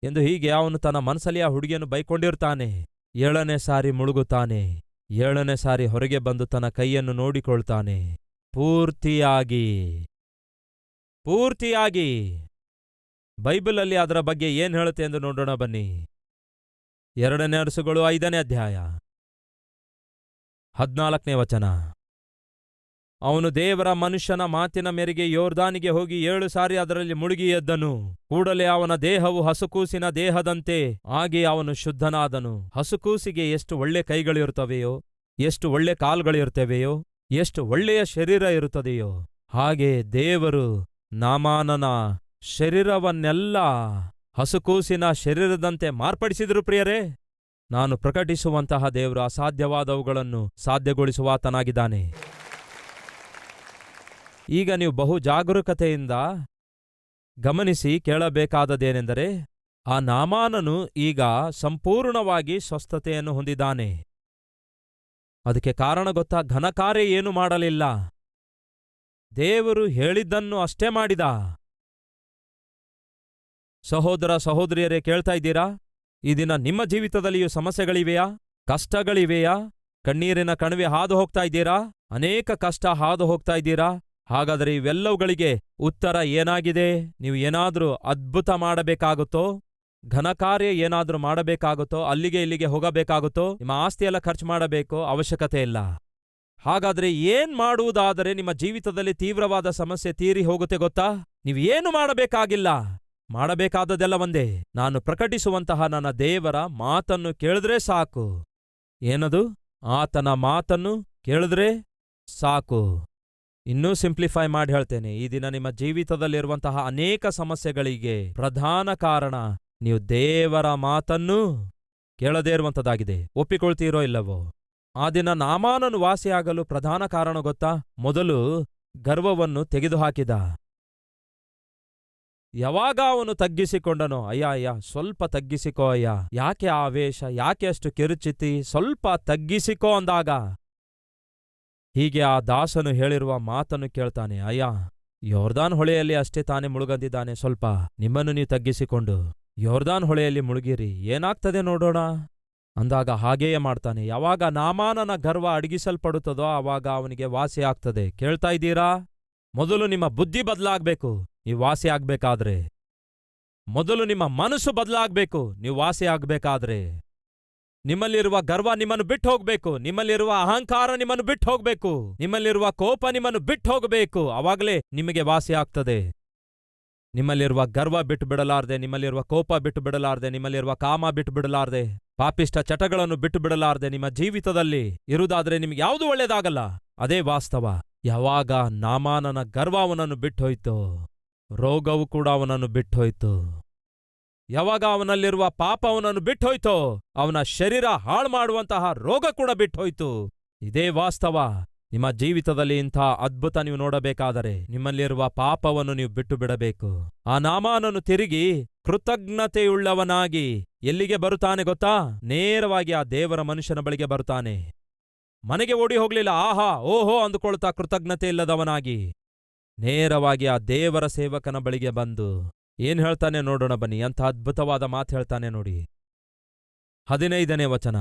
[SPEAKER 1] ಎಂದು ಹೀಗೆ ಅವನು ತನ್ನ ಮನಸ್ಸಲ್ಲಿ ಆ ಹುಡುಗಿಯನ್ನು ಬೈಕೊಂಡಿರ್ತಾನೆ. 7ನೇ ಸಾರಿ ಮುಳುಗುತ್ತಾನೆ. 7ನೇ ಸಾರಿ ಹೊರಗೆ ಬಂದು ತನ್ನ ಕೈಯನ್ನು ನೋಡಿಕೊಳ್ತಾನೆ. ಪೂರ್ತಿಯಾಗಿ ಬೈಬಲಲ್ಲಿ ಅದರ ಬಗ್ಗೆ ಏನ್ ಹೇಳುತ್ತೆ ಎಂದು ನೋಡೋಣ ಬನ್ನಿ. 2ನೇ ಅರಸುಗಳು 5ನೇ ಅಧ್ಯಾಯ 14ನೇ ವಚನ. ಅವನು ದೇವರ ಮನುಷ್ಯನ ಮಾತಿನ ಮೇರೆಗೆ ಯೊರ್ದಾನಿಗೆ ಹೋಗಿ 7 ಸಾರಿ ಅದರಲ್ಲಿ ಮುಳುಗಿ ಎದ್ದನು. ಕೂಡಲೇ ಅವನ ದೇಹವು ಹಸುಕೂಸಿನ ದೇಹದಂತೆ ಆಗಿ ಅವನು ಶುದ್ಧನಾದನು. ಹಸುಕೂಸಿಗೆ ಎಷ್ಟು ಒಳ್ಳೆ ಕೈಗಳಿರುತ್ತವೆಯೋ, ಎಷ್ಟು ಒಳ್ಳೆ ಕಾಲುಗಳಿರುತ್ತವೆಯೋ, ಎಷ್ಟು ಒಳ್ಳೆಯ ಶರೀರ ಇರುತ್ತದೆಯೋ, ಹಾಗೆ ದೇವರು ನಾಮಾನನ ಶರೀರವನ್ನೆಲ್ಲ ಹಸುಕೂಸಿನ ಶರೀರದಂತೆ ಮಾರ್ಪಡಿಸಿದರು. ಪ್ರಿಯರೇ, ನಾನು ಪ್ರಕಟಿಸುವಂತಹ ದೇವರು ಅಸಾಧ್ಯವಾದವುಗಳನ್ನು ಸಾಧ್ಯಗೊಳಿಸುವಾತನಾಗಿದ್ದಾನೆ. ಈಗ ನೀವು ಬಹು ಜಾಗರೂಕತೆಯಿಂದ ಗಮನಿಸಿ ಕೇಳಬೇಕಾದದೇನೆಂದರೆ, ಆ ನಾಮಾನನು ಈಗ ಸಂಪೂರ್ಣವಾಗಿ ಸ್ವಸ್ಥತೆಯನ್ನು ಹೊಂದಿದ್ದಾನೆ. ಅದಕ್ಕೆ ಕಾರಣ ಗೊತ್ತಾ? ಘನಕಾರ್ಯ ಏನು ಮಾಡಲಿಲ್ಲ, ದೇವರು ಹೇಳಿದ್ದನ್ನು ಅಷ್ಟೇ ಮಾಡಿದ. ಸಹೋದರ ಸಹೋದರಿಯರೇ, ಕೇಳ್ತಾ ಇದ್ದೀರಾ? ಈ ದಿನ ನಿಮ್ಮ ಜೀವಿತದಲ್ಲಿಯೂ ಸಮಸ್ಯೆಗಳಿವೆಯಾ? ಕಷ್ಟಗಳಿವೆಯಾ? ಕಣ್ಣೀರಿನ ಕಣಿವೆ ಹಾದು ಹೋಗ್ತಾ ಇದ್ದೀರಾ? ಅನೇಕ ಕಷ್ಟ ಹಾದು ಹೋಗ್ತಾ ಇದ್ದೀರಾ? ಹಾಗಾದರೆ ಇವೆಲ್ಲವುಗಳಿಗೆ ಉತ್ತರ ಏನಾಗಿದೆ? ನೀವು ಏನಾದ್ರೂ ಅದ್ಭುತ ಮಾಡಬೇಕಾಗುತ್ತೋ, ಘನಕಾರ್ಯ ಏನಾದ್ರೂ ಮಾಡಬೇಕಾಗುತ್ತೋ, ಅಲ್ಲಿಗೆ ಇಲ್ಲಿಗೆ ಹೋಗಬೇಕಾಗುತ್ತೋ, ನಿಮ್ಮ ಆಸ್ತಿಯೆಲ್ಲ ಖರ್ಚು ಮಾಡಬೇಕೋ? ಅವಶ್ಯಕತೆ ಇಲ್ಲ. ಹಾಗಾದ್ರೆ ಏನ್ ಮಾಡುವುದಾದರೆ ನಿಮ್ಮ ಜೀವಿತದಲ್ಲಿ ತೀವ್ರವಾದ ಸಮಸ್ಯೆ ತೀರಿ ಹೋಗುತ್ತೆ ಗೊತ್ತಾ? ನೀವು ಏನು ಮಾಡಬೇಕಾಗಿಲ್ಲ, ಮಾಡಬೇಕಾದದೆಲ್ಲ ಒಂದೇ. ನಾನು ಪ್ರಕಟಿಸುವಂತಹ ನನ್ನ ದೇವರ ಮಾತನ್ನು ಕೇಳಿದ್ರೆ ಸಾಕು. ಏನದು? ಆತನ ಮಾತನ್ನು ಕೇಳಿದ್ರೆ ಸಾಕು. ಇನ್ನೂ ಸಿಂಪ್ಲಿಫೈ ಮಾಡಿ ಹೇಳ್ತೇನೆ, ಈ ದಿನ ನಿಮ್ಮ ಜೀವಿತದಲ್ಲಿರುವಂತಹ ಅನೇಕ ಸಮಸ್ಯೆಗಳಿಗೆ ಪ್ರಧಾನ ಕಾರಣ ನೀವು ದೇವರ ಮಾತನ್ನು ಕೇಳದೇ ಇರುವಂಥದ್ದಾಗಿದೆ. ಒಪ್ಪಿಕೊಳ್ತೀರೋ ಇಲ್ಲವೋ? ಆ ದಿನ ನಾಮಾನನು ವಾಸಿಯಾಗಲು ಪ್ರಧಾನ ಕಾರಣ ಗೊತ್ತಾ? ಮೊದಲು ಗರ್ವವನ್ನು ತೆಗೆದುಹಾಕಿದ. ಯಾವಾಗ ಅವನು ತಗ್ಗಿಸಿಕೊಂಡನೋ, ಅಯ್ಯ ಸ್ವಲ್ಪ ತಗ್ಗಿಸಿಕೋ ಅಯ್ಯ, ಯಾಕೆ ಆವೇಶ, ಯಾಕೆ ಅಷ್ಟು ಕಿರುಚಿತಿ, ಸ್ವಲ್ಪ ತಗ್ಗಿಸಿಕೋ ಅಂದಾಗ ಹೀಗೆ ಆ ದಾಸನು ಹೇಳಿರುವ ಮಾತನ್ನು ಕೇಳ್ತಾನೆ. ಅಯ್ಯ, ಯೊರ್ದಾನ್ ಹೊಳೆಯಲ್ಲಿ ಅಷ್ಟೇ ತಾನೇ ಮುಳುಗಂದಿದ್ದಾನೆ, ಸ್ವಲ್ಪ ನಿಮ್ಮನ್ನು ನೀವು ತಗ್ಗಿಸಿಕೊಂಡು ಯೊರ್ದಾನ್ ಹೊಳೆಯಲ್ಲಿ ಮುಳುಗಿರಿ, ಏನಾಗ್ತದೆ ನೋಡೋಣ ಅಂದಾಗ ಹಾಗೆಯೇ ಮಾಡ್ತಾನೆ. ಯಾವಾಗ ನಾಮಾನನ ಗರ್ವ ಅಡಗಿಸಲ್ಪಡುತ್ತದೋ ಆವಾಗ ಅವನಿಗೆ ವಾಸಿ ಆಗ್ತದೆ. ಕೇಳ್ತಾ ಇದ್ದೀರಾ? ಮೊದಲು ನಿಮ್ಮ ಬುದ್ಧಿ ಬದಲಾಗಬೇಕು ನೀವು ವಾಸಿ ಆಗ್ಬೇಕಾದ್ರೆ. ಮೊದಲು ನಿಮ್ಮ ಮನಸ್ಸು ಬದಲಾಗಬೇಕು ನೀವು ವಾಸಿ ಆಗ್ಬೇಕಾದ್ರೆ. ನಿಮ್ಮಲ್ಲಿರುವ ಗರ್ವ ನಿಮ್ಮನ್ನು ಬಿಟ್ಟು ಹೋಗ್ಬೇಕು, ನಿಮ್ಮಲ್ಲಿರುವ ಅಹಂಕಾರ ನಿಮ್ಮನ್ನು ಬಿಟ್ಟು ಹೋಗ್ಬೇಕು, ನಿಮ್ಮಲ್ಲಿರುವ ಕೋಪ ನಿಮ್ಮನ್ನು ಬಿಟ್ಟು ಹೋಗಬೇಕು. ಅವಾಗಲೇ ನಿಮಗೆ ವಾಸಿ ಆಗ್ತದೆ. ನಿಮ್ಮಲ್ಲಿರುವ ಗರ್ವ ಬಿಟ್ಟು ಬಿಡಲಾರ್ದೆ, ನಿಮ್ಮಲ್ಲಿರುವ ಕೋಪ ಬಿಟ್ಟು ಬಿಡಲಾರ್ದೆ, ನಿಮ್ಮಲ್ಲಿರುವ ಕಾಮ ಬಿಟ್ಟು ಬಿಡಲಾರ್ದೆ, ಪಾಪಿಷ್ಟ ಚಟಗಳನ್ನು ಬಿಟ್ಟು ಬಿಡಲಾರ್ದೆ ನಿಮ್ಮ ಜೀವಿತದಲ್ಲಿ ಇರುವುದಾದ್ರೆ ನಿಮಗೆ ಯಾವುದು ಒಳ್ಳೇದಾಗಲ್ಲ. ಅದೇ ವಾಸ್ತವ. ಯಾವಾಗ ನಾಮಾನನ ಗರ್ವ ಅವನನ್ನು ಬಿಟ್ಟೋಯ್ತೋ, ರೋಗವು ಕೂಡ ಅವನನ್ನು ಬಿಟ್ಟೋಯ್ತು. ಯಾವಾಗ ಅವನಲ್ಲಿರುವ ಪಾಪ ಅವನನ್ನು ಬಿಟ್ಟೋಯ್ತೋ, ಅವನ ಶರೀರ ಹಾಳು ಮಾಡುವಂತಹ ರೋಗ ಕೂಡ ಬಿಟ್ಟೋಯ್ತು. ಇದೇ ವಾಸ್ತವ. ನಿಮ್ಮ ಜೀವಿತದಲ್ಲಿ ಇಂಥ ಅದ್ಭುತ ನೀವು ನೋಡಬೇಕಾದರೆ ನಿಮ್ಮಲ್ಲಿರುವ ಪಾಪವನ್ನು ನೀವು ಬಿಟ್ಟು ಬಿಡಬೇಕು. ಆ ನಾಮಾನನು ತಿರುಗಿ ಕೃತಜ್ಞತೆಯುಳ್ಳವನಾಗಿ ಎಲ್ಲಿಗೆ ಬರುತ್ತಾನೆ ಗೊತ್ತಾ? ನೇರವಾಗಿ ಆ ದೇವರ ಮನುಷ್ಯನ ಬಳಿಗೆ ಬರುತ್ತಾನೆ. ಮನೆಗೆ ಓಡಿ ಹೋಗ್ಲಿಲ್ಲ, ಆಹಾ ಓಹೋ ಅಂದುಕೊಳ್ತಾ ಕೃತಜ್ಞತೆ ಇಲ್ಲದವನಾಗಿ ನೇರವಾಗಿ ಆ ದೇವರ ಸೇವಕನ ಬಳಿಗೆ ಬಂದು ಏನ್ ಹೇಳ್ತಾನೆ ನೋಡೋಣ ಬನ್ನಿ. ಅಂಥ ಅದ್ಭುತವಾದ ಮಾತು ಹೇಳ್ತಾನೆ ನೋಡಿ. 15ನೇ ವಚನ.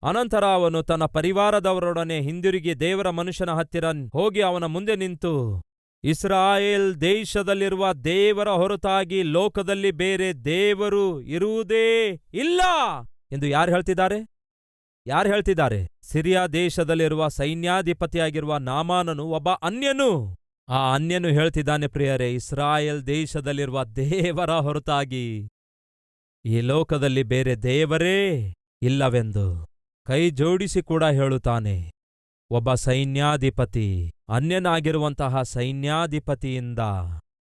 [SPEAKER 1] ಅನಂತರ ಅವನು ತನ್ನ ಪರಿವಾರದವರೊಡನೆ ಹಿಂದಿರುಗಿ ದೇವರ ಮನುಷ್ಯನ ಹತ್ತಿರ ಹೋಗಿ ಅವನ ಮುಂದೆ ನಿಂತು, ಇಸ್ರಾಯೇಲ್ ದೇಶದಲ್ಲಿರುವ ದೇವರ ಹೊರತಾಗಿ ಲೋಕದಲ್ಲಿ ಬೇರೆ ದೇವರು ಇರುವುದೇ ಇಲ್ಲ ಎಂದು ಯಾರು ಹೇಳ್ತಿದ್ದಾರೆ? ಸಿರಿಯಾ ದೇಶದಲ್ಲಿರುವ ಸೈನ್ಯಾಧಿಪತಿಯಾಗಿರುವ ನಾಮಾನನು ಒಬ್ಬ ಅನ್ಯನು. ಆ ಅನ್ಯನು ಹೇಳ್ತಿದ್ದಾನೆ ಪ್ರಿಯರೇ, ಇಸ್ರಾಯೇಲ್ ದೇಶದಲ್ಲಿರುವ ದೇವರ ಹೊರತಾಗಿ ಈ ಲೋಕದಲ್ಲಿ ಬೇರೆ ದೇವರೇ ಇಲ್ಲವೆಂದು ಕೈ ಜೋಡಿಸಿ ಕೂಡ ಹೇಳುತ್ತಾನೆ. ಒಬ್ಬ ಸೈನ್ಯಾಧಿಪತಿ, ಅನ್ಯನಾಗಿರುವಂತಹ ಸೈನ್ಯಾಧಿಪತಿಯಿಂದ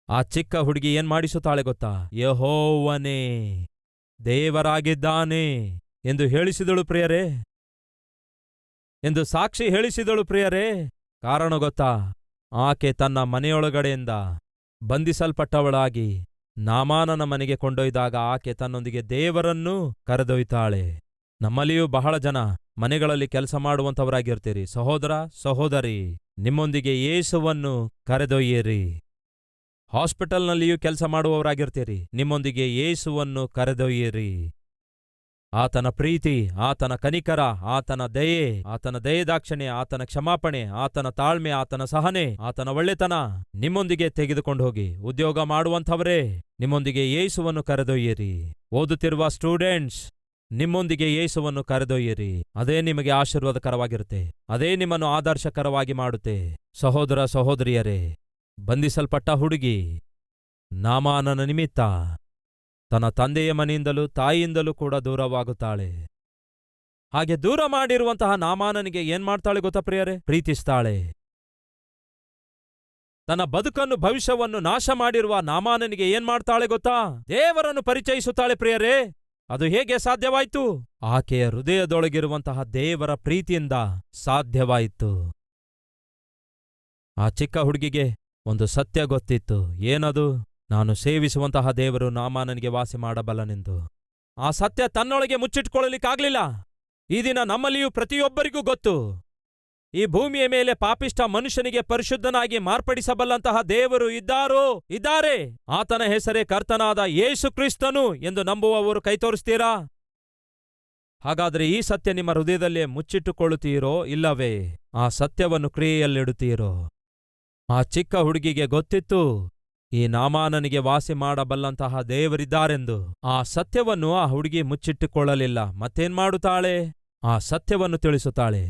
[SPEAKER 1] ಆ ಚಿಕ್ಕ ಹುಡುಗಿ ಏನ್ ಮಾಡಿಸುತ್ತಾಳೆ ಗೊತ್ತಾ? ಯೆಹೋವನೇ ದೇವರಾಗಿದ್ದಾನೆ ಎಂದು ಹೇಳಿಸಿದಳು ಪ್ರಿಯರೇ, ಎಂದು ಸಾಕ್ಷಿ ಹೇಳಿಸಿದಳು ಪ್ರಿಯರೇ. ಕಾರಣ ಗೊತ್ತಾ? ಆಕೆ ತನ್ನ ಮನೆಯೊಳಗಡೆಯಿಂದ ಬಂಧಿಸಲ್ಪಟ್ಟವಳಾಗಿ ನಾಮಾನನ ಮನೆಗೆ ಕೊಂಡೊಯ್ದಾಗ ಆಕೆ ತನ್ನೊಂದಿಗೆ ದೇವರನ್ನು ಕರೆದೊಯ್ತಾಳೆ. ನಮ್ಮಲ್ಲಿಯೂ ಬಹಳ ಜನ ಮನೆಗಳಲ್ಲಿ ಕೆಲಸ ಮಾಡುವಂಥವರಾಗಿರ್ತೀರಿ. ಸಹೋದರ ಸಹೋದರಿ, ನಿಮ್ಮೊಂದಿಗೆ ಯೇಸುವನ್ನು ಕರೆದೊಯ್ಯಿರಿ. ಹಾಸ್ಪಿಟಲ್ನಲ್ಲಿಯೂ ಕೆಲಸ ಮಾಡುವವರಾಗಿರ್ತೀರಿ, ನಿಮ್ಮೊಂದಿಗೆ ಯೇಸುವನ್ನು ಕರೆದೊಯ್ಯಿರಿ. ಆತನ ಪ್ರೀತಿ, ಆತನ ಕನಿಕರ, ಆತನ ದಯೆ, ಆತನ ದಯೆದಾಕ್ಷಿಣ್ಯ, ಆತನ ಕ್ಷಮಾಪಣೆ, ಆತನ ತಾಳ್ಮೆ, ಆತನ ಸಹನೆ, ಆತನ ಒಳ್ಳೆತನ ನಿಮ್ಮೊಂದಿಗೆ ತೆಗೆದುಕೊಂಡು ಹೋಗಿ. ಉದ್ಯೋಗ ಮಾಡುವಂಥವರೇ, ನಿಮ್ಮೊಂದಿಗೆ ಯೇಸುವನ್ನು ಕರೆದೊಯ್ಯಿರಿ. ಓದುತ್ತಿರುವ ಸ್ಟೂಡೆಂಟ್ಸ್, ನಿಮ್ಮೊಂದಿಗೆ ಯೇಸುವನ್ನು ಕರೆದೊಯ್ಯಿರಿ. ಅದೇ ನಿಮಗೆ ಆಶೀರ್ವಾದಕರವಾಗಿರುತ್ತೆ. ಅದೇ ನಿಮ್ಮನ್ನು ಆದರ್ಶಕರವಾಗಿ ಮಾಡುತ್ತೆ. ಸಹೋದರ ಸಹೋದರಿಯರೇ, ಬಂಧಿಸಲ್ಪಟ್ಟ ಹುಡುಗಿ ನಾಮಾನನ ನಿಮಿತ್ತ ತನ್ನ ತಂದೆಯ ಮನೆಯಿಂದಲೂ ತಾಯಿಯಿಂದಲೂ ಕೂಡ ದೂರವಾಗುತ್ತಾಳೆ. ಹಾಗೆ ದೂರ ಮಾಡಿರುವಂತಹ ನಾಮಾನನಿಗೆ ಏನ್ ಮಾಡ್ತಾಳೆ ಗೊತ್ತಾ ಪ್ರಿಯರೇ? ಪ್ರೀತಿಸ್ತಾಳೆ. ತನ್ನ ಬದುಕನ್ನು ಭವಿಷ್ಯವನ್ನು ನಾಶ ಮಾಡಿರುವ ನಾಮಾನನಿಗೆ ಏನ್ ಮಾಡ್ತಾಳೆ ಗೊತ್ತಾ? ದೇವರನ್ನು ಪರಿಚಯಿಸುತ್ತಾಳೆ ಪ್ರಿಯರೇ. ಅದು ಹೇಗೆ ಸಾಧ್ಯವಾಯಿತು? ಆಕೆಯ ಹೃದಯದೊಳಗಿರುವಂತಹ ದೇವರ ಪ್ರೀತಿಯಿಂದ ಸಾಧ್ಯವಾಯಿತು. ಆ ಚಿಕ್ಕ ಹುಡುಗಿಗೆ ಒಂದು ಸತ್ಯ ಗೊತ್ತಿತ್ತು. ಏನದು? ನಾನು ಸೇವಿಸುವಂತಹ ದೇವರು ನಾಮಾನನಿಗೆ ವಾಸಿ ಮಾಡಬಲ್ಲನೆಂದು. ಆ ಸತ್ಯ ತನ್ನೊಳಗೆ ಮುಚ್ಚಿಟ್ಕೊಳ್ಳಲಿಕ್ಕಾಗ್ಲಿಲ್ಲ. ಈ ದಿನ ನಮ್ಮಲ್ಲಿಯೂ ಪ್ರತಿಯೊಬ್ಬರಿಗೂ ಗೊತ್ತು. ಈ ಭೂಮಿಯ ಮೇಲೆ ಪಾಪಿಷ್ಠ ಮನುಷ್ಯನಿಗೆ ಪರಿಶುದ್ಧನಾಗಿ ಮಾರ್ಪಡಿಸಬಲ್ಲಂತಹ ದೇವರು ಇದ್ದಾರೆ. ಆತನ ಹೆಸರೇ ಕರ್ತನಾದ ಯೇಸು ಕ್ರಿಸ್ತನು ಎಂದು ನಂಬುವವರು ಕೈ ತೋರಿಸ್ತೀರಾ? ಹಾಗಾದ್ರೆ ಈ ಸತ್ಯ ನಿಮ್ಮ ಹೃದಯದಲ್ಲೇ ಮುಚ್ಚಿಟ್ಟುಕೊಳ್ಳುತ್ತೀರೋ, ಇಲ್ಲವೇ ಆ ಸತ್ಯವನ್ನು ಕ್ರಿಯೆಯಲ್ಲಿಡುತ್ತೀರೋ? ಆ ಚಿಕ್ಕ ಹುಡುಗಿಗೆ ಗೊತ್ತಿತ್ತು ಈ ನಾಮಾನನಿಗೆ ವಾಸಿ ಮಾಡಬಲ್ಲಂತಹ ದೇವರಿದ್ದಾರೆಂದು. ಆ ಸತ್ಯವನ್ನು ಆ ಹುಡುಗಿ ಮುಚ್ಚಿಟ್ಟುಕೊಳ್ಳಲಿಲ್ಲ. ಮತ್ತೇನ್ ಮಾಡುತ್ತಾಳೆ? ಆ ಸತ್ಯವನ್ನು ತಿಳಿಸುತ್ತಾಳೆ.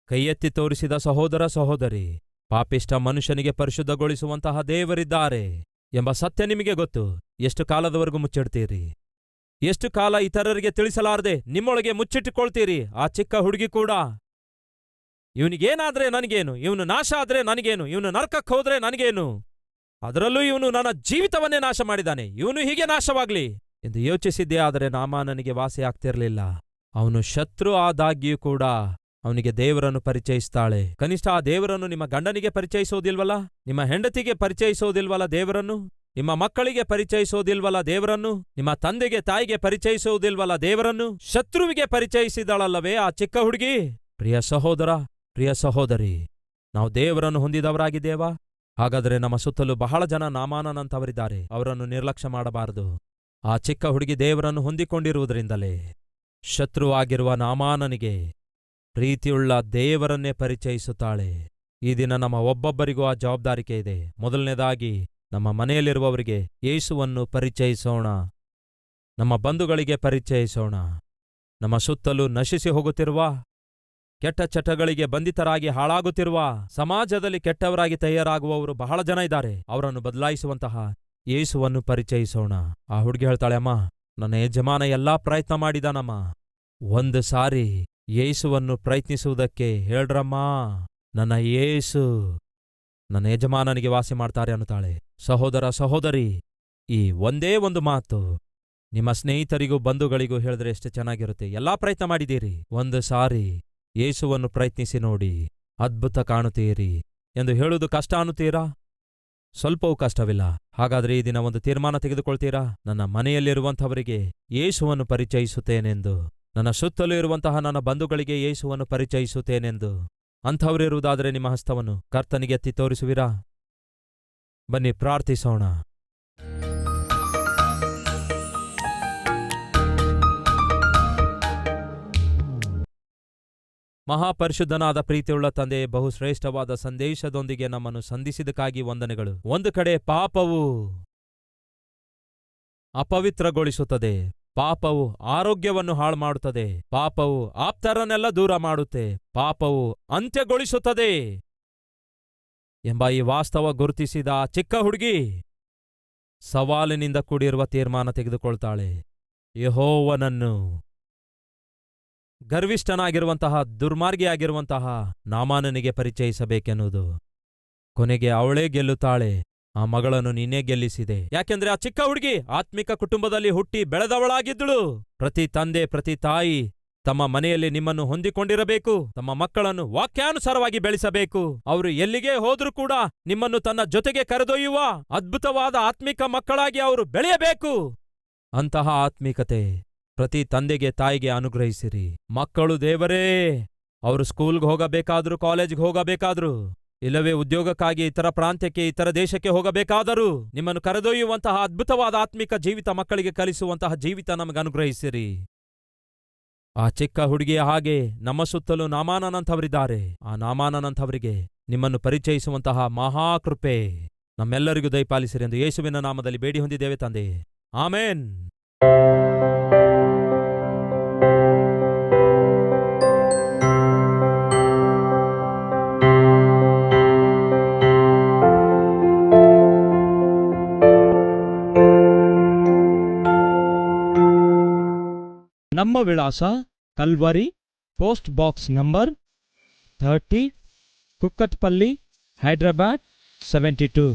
[SPEAKER 1] ಕೈಯೆತ್ತಿ ತೋರಿಸಿದ ಸಹೋದರ ಸಹೋದರಿ, ಪಾಪಿಷ್ಠ ಮನುಷ್ಯನಿಗೆ ಪರಿಶುದ್ಧಗೊಳಿಸುವಂತಹ ದೇವರಿದ್ದಾರೆ ಎಂಬ ಸತ್ಯ ನಿಮಗೆ ಗೊತ್ತು. ಎಷ್ಟು ಕಾಲದವರೆಗೂ ಮುಚ್ಚಿಡ್ತೀರಿ? ಎಷ್ಟು ಕಾಲ ಇತರರಿಗೆ ತಿಳಿಸಲಾರದೆ ನಿಮ್ಮೊಳಗೆ ಮುಚ್ಚಿಟ್ಟುಕೊಳ್ತೀರಿ? ಆ ಚಿಕ್ಕ ಹುಡುಗಿ ಕೂಡ, ಇವನಿಗೇನಾದ್ರೆ ನನಗೇನು, ಇವನು ನಾಶ ಆದ್ರೆ ನನಗೇನು, ಇವನು ನರಕಕ್ಕೆ ಹೋದ್ರೆ ನನಗೇನು, ಅದರಲ್ಲೂ ಇವನು ನನ್ನ ಜೀವಿತವನ್ನೇ ನಾಶ ಮಾಡಿದಾನೆ, ಇವನು ಹೀಗೆ ನಾಶವಾಗ್ಲಿ ಎಂದು ಯೋಚಿಸಿದ್ದೇ. ಆದರೆ ನಾಮಾನನಿಗೆ ವಾಸಿ ಆಗ್ತಿರ್ಲಿಲ್ಲ. ಅವನು ಶತ್ರು ಆದಾಗ್ಯೂ ಕೂಡ ಅವನಿಗೆ ದೇವರನ್ನು ಪರಿಚಯಿಸ್ತಾಳೆ. ಕನಿಷ್ಠ ಆ ದೇವರನ್ನು ನಿಮ್ಮ ಗಂಡನಿಗೆ ಪರಿಚಯಿಸೋದಿಲ್ವಲ್ಲ, ನಿಮ್ಮ ಹೆಂಡತಿಗೆ ಪರಿಚಯಿಸೋದಿಲ್ವಲ್ಲ ದೇವರನ್ನು, ನಿಮ್ಮ ಮಕ್ಕಳಿಗೆ ಪರಿಚಯಿಸೋದಿಲ್ವಲ್ಲ ದೇವರನ್ನು, ನಿಮ್ಮ ತಂದೆಗೆ ತಾಯಿಗೆ ಪರಿಚಯಿಸೋದಿಲ್ವಲ್ಲ ದೇವರನ್ನು, ಶತ್ರುವಿಗೆ ಪರಿಚಯಿಸಿದಳಲ್ಲವೇ ಆ ಚಿಕ್ಕ ಹುಡುಗಿ? ಪ್ರಿಯ ಸಹೋದರ, ಪ್ರಿಯ ಸಹೋದರಿ, ನಾವು ದೇವರನ್ನು ಹೊಂದಿದವರಾಗಿದ್ದೇವಾ? ಹಾಗಾದರೆ ನಮ್ಮ ಸುತ್ತಲೂ ಬಹಳ ಜನ ನಾಮಾನನಂತವರಿದ್ದಾರೆ. ಅವರನ್ನು ನಿರ್ಲಕ್ಷ್ಯ ಮಾಡಬಾರದು. ಆ ಚಿಕ್ಕ ಹುಡುಗಿ ದೇವರನ್ನು ಹೊಂದಿಕೊಂಡಿರುವುದರಿಂದಲೇ ಶತ್ರುವಾಗಿರುವ ನಾಮಾನನಿಗೆ ಪ್ರೀತಿಯುಳ್ಳ ದೇವರನ್ನೇ ಪರಿಚಯಿಸುತ್ತಾಳೆ. ಈ ದಿನ ನಮ್ಮ ಒಬ್ಬೊಬ್ಬರಿಗೂ ಆ ಜವಾಬ್ದಾರಿಕೆ ಇದೆ. ಮೊದಲನೇದಾಗಿ ನಮ್ಮ ಮನೆಯಲ್ಲಿರುವವರಿಗೆ ಯೇಸುವನ್ನು ಪರಿಚಯಿಸೋಣ. ನಮ್ಮ ಬಂಧುಗಳಿಗೆ ಪರಿಚಯಿಸೋಣ. ನಮ್ಮ ಸುತ್ತಲೂ ನಶಿಸಿ ಹೋಗುತ್ತಿರುವ, ಕೆಟ್ಟ ಚಟಗಳಿಗೆ ಬಂಧಿತರಾಗಿ ಹಾಳಾಗುತ್ತಿರುವ, ಸಮಾಜದಲ್ಲಿ ಕೆಟ್ಟವರಾಗಿ ತಯಾರಾಗುವವರು ಬಹಳ ಜನ ಇದ್ದಾರೆ. ಅವರನ್ನು ಬದಲಾಯಿಸುವಂತಹ ಯೇಸುವನ್ನು ಪರಿಚಯಿಸೋಣ. ಆ ಹುಡುಗಿ ಹೇಳ್ತಾಳೆ, ಅಮ್ಮ, ನನ್ನ ಯಜಮಾನ ಎಲ್ಲಾ ಪ್ರಯತ್ನ ಮಾಡಿದಾನಮ್ಮ, ಒಂದು ಸಾರಿ ಯೇಸುವನ್ನು ಪ್ರಯತ್ನಿಸುವುದಕ್ಕೆ ಹೇಳ್ರಮ್ಮ. ನನ್ನ ಯೇಸು ನನ್ನ ಯಜಮಾನನಿಗೆ ವಾಸಿ ಮಾಡ್ತಾರೆ ಅನ್ನುತ್ತಾಳೆ. ಸಹೋದರ ಸಹೋದರಿ, ಈ ಒಂದೇ ಒಂದು ಮಾತು ನಿಮ್ಮ ಸ್ನೇಹಿತರಿಗೂ ಬಂಧುಗಳಿಗೂ ಹೇಳಿದ್ರೆ ಎಷ್ಟು ಚೆನ್ನಾಗಿರುತ್ತೆ. ಎಲ್ಲಾ ಪ್ರಯತ್ನ ಮಾಡಿದ್ದೀರಿ, ಒಂದು ಸಾರಿ ಯೇಸುವನ್ನು ಪ್ರಯತ್ನಿಸಿ ನೋಡಿ, ಅದ್ಭುತ ಕಾಣುತ್ತೀರಿ ಎಂದು ಹೇಳುವುದು ಕಷ್ಟ ಅನ್ನುತ್ತೀರಾ? ಸ್ವಲ್ಪವೂ ಕಷ್ಟವಿಲ್ಲ. ಹಾಗಾದ್ರೆ ಈ ದಿನ ಒಂದು ತೀರ್ಮಾನ ತೆಗೆದುಕೊಳ್ತೀರಾ? ನನ್ನ ಮನೆಯಲ್ಲಿರುವಂಥವರಿಗೆ ಯೇಸುವನ್ನು ಪರಿಚಯಿಸುತ್ತೇನೆಂದು, ನನ್ನ ಸುತ್ತಲೂ ಇರುವಂತಹ ನನ್ನ ಬಂಧುಗಳಿಗೆ ಯೇಸುವನ್ನು ಪರಿಚಯಿಸುತ್ತೇನೆಂದು. ಅಂಥವರಿರುವುದಾದರೆ ನಿಮ್ಮ ಹಸ್ತವನ್ನು ಕರ್ತನಿಗೆ ಎತ್ತಿ ತೋರಿಸುವಿರಾ? ಬನ್ನಿ ಪ್ರಾರ್ಥಿಸೋಣ. ಮಹಾಪರಿಶುದ್ಧನಾದ ಪ್ರೀತಿಯುಳ್ಳ ತಂದೆ, ಬಹುಶ್ರೇಷ್ಠವಾದ ಸಂದೇಶದೊಂದಿಗೆ ನಮ್ಮನ್ನು ಸಂಧಿಸಿದಕ್ಕಾಗಿ ವಂದನೆಗಳು. ಒಂದು ಕಡೆ ಪಾಪವು ಅಪವಿತ್ರಗೊಳಿಸುತ್ತದೆ, ಪಾಪವು ಆರೋಗ್ಯವನ್ನು ಹಾಳುಮಾಡುತ್ತದೆ, ಪಾಪವು ಆಪ್ತರನ್ನೆಲ್ಲ ದೂರ ಮಾಡುತ್ತೆ, ಪಾಪವು ಅಂತ್ಯಗೊಳಿಸುತ್ತದೆ ಎಂಬ ಈ ವಾಸ್ತವ ಗುರುತಿಸಿದ ಆ ಚಿಕ್ಕ ಹುಡುಗಿ ಸವಾಲಿನಿಂದ ಕೂಡಿರುವ ತೀರ್ಮಾನ ತೆಗೆದುಕೊಳ್ತಾಳೆ. ಯೆಹೋವನನ್ನು, ಗರ್ವಿಷ್ಠನಾಗಿರುವಂತಹ ದುರ್ಮಾರ್ಗಿಯಾಗಿರುವಂತಹ ನಾಮಾನನಿಗೆ ಪರಿಚಯಿಸಬೇಕೆನ್ನುವುದು. ಕೊನೆಗೆ ಅವಳೇ ಗೆಲ್ಲುತ್ತಾಳೆ. ಆ ಮಗಳನ್ನು ನೀನೇ ಗೆಲ್ಲಿಸಿದೆ. ಯಾಕೆಂದ್ರೆ ಆ ಚಿಕ್ಕ ಹುಡುಗಿ ಆತ್ಮಿಕ ಕುಟುಂಬದಲ್ಲಿ ಹುಟ್ಟಿ ಬೆಳೆದವಳಾಗಿದ್ದಳು. ಪ್ರತಿ ತಂದೆ, ಪ್ರತಿ ತಾಯಿ ತಮ್ಮ ಮನೆಯಲ್ಲಿ ನಿಮ್ಮನ್ನು ಹೊಂದಿಕೊಂಡಿರಬೇಕು, ತಮ್ಮ ಮಕ್ಕಳನ್ನು ವಾಕ್ಯಾನುಸಾರವಾಗಿ ಬೆಳೆಸಬೇಕು. ಅವರು ಎಲ್ಲಿಗೆ ಹೋದ್ರೂ ಕೂಡ ನಿಮ್ಮನ್ನು ತನ್ನ ಜೊತೆಗೆ ಕರೆದೊಯ್ಯುವ ಅದ್ಭುತವಾದ ಆತ್ಮಿಕ ಮಕ್ಕಳಾಗಿ ಅವರು ಬೆಳೆಯಬೇಕು. ಅಂತಹ ಆತ್ಮಿಕತೆ ಪ್ರತಿ ತಂದೆಗೆ, ತಾಯಿಗೆ ಅನುಗ್ರಹಿಸಿರಿ. ಮಕ್ಕಳು ದೇವರೇ, ಅವರು ಸ್ಕೂಲ್ಗೆ ಹೋಗಬೇಕಾದ್ರೂ, ಕಾಲೇಜ್ಗೆ ಹೋಗಬೇಕಾದ್ರೂ, ಇಲ್ಲವೇ ಉದ್ಯೋಗಕ್ಕಾಗಿ ಇತರ ಪ್ರಾಂತ್ಯಕ್ಕೆ, ಇತರ ದೇಶಕ್ಕೆ ಹೋಗಬೇಕಾದರೂ ನಿಮ್ಮನ್ನು ಕರೆದೊಯ್ಯುವಂತಹ ಅದ್ಭುತವಾದ ಆತ್ಮಿಕ ಜೀವಿತ ಮಕ್ಕಳಿಗೆ ಕಲಿಸುವಂತಹ ಜೀವಿತ ನಮಗೆ ಅನುಗ್ರಹಿಸಿರಿ. ಆ ಚಿಕ್ಕ ಹುಡುಗಿಯ ಹಾಗೆ ನಮ್ಮ ಸುತ್ತಲೂ ನಾಮಾನನಂಥವರಿದ್ದಾರೆ. ಆ ನಾಮಾನನಂಥವರಿಗೆ ನಿಮ್ಮನ್ನು ಪರಿಚಯಿಸುವಂತಹ ಮಹಾಕೃಪೆ ನಮ್ಮೆಲ್ಲರಿಗೂ ದಯಪಾಲಿಸಿರಿ ಎಂದು ಯೇಸುವಿನ ನಾಮದಲ್ಲಿ ಬೇಡಿ ಹೊಂದಿದ್ದೇವೆ ತಂದೆ, ಆಮೇನ್.
[SPEAKER 2] ನಮ್ಮ ವಿಳಾಸ Calvary, post box number 30, Kukatpally, Hyderabad 72.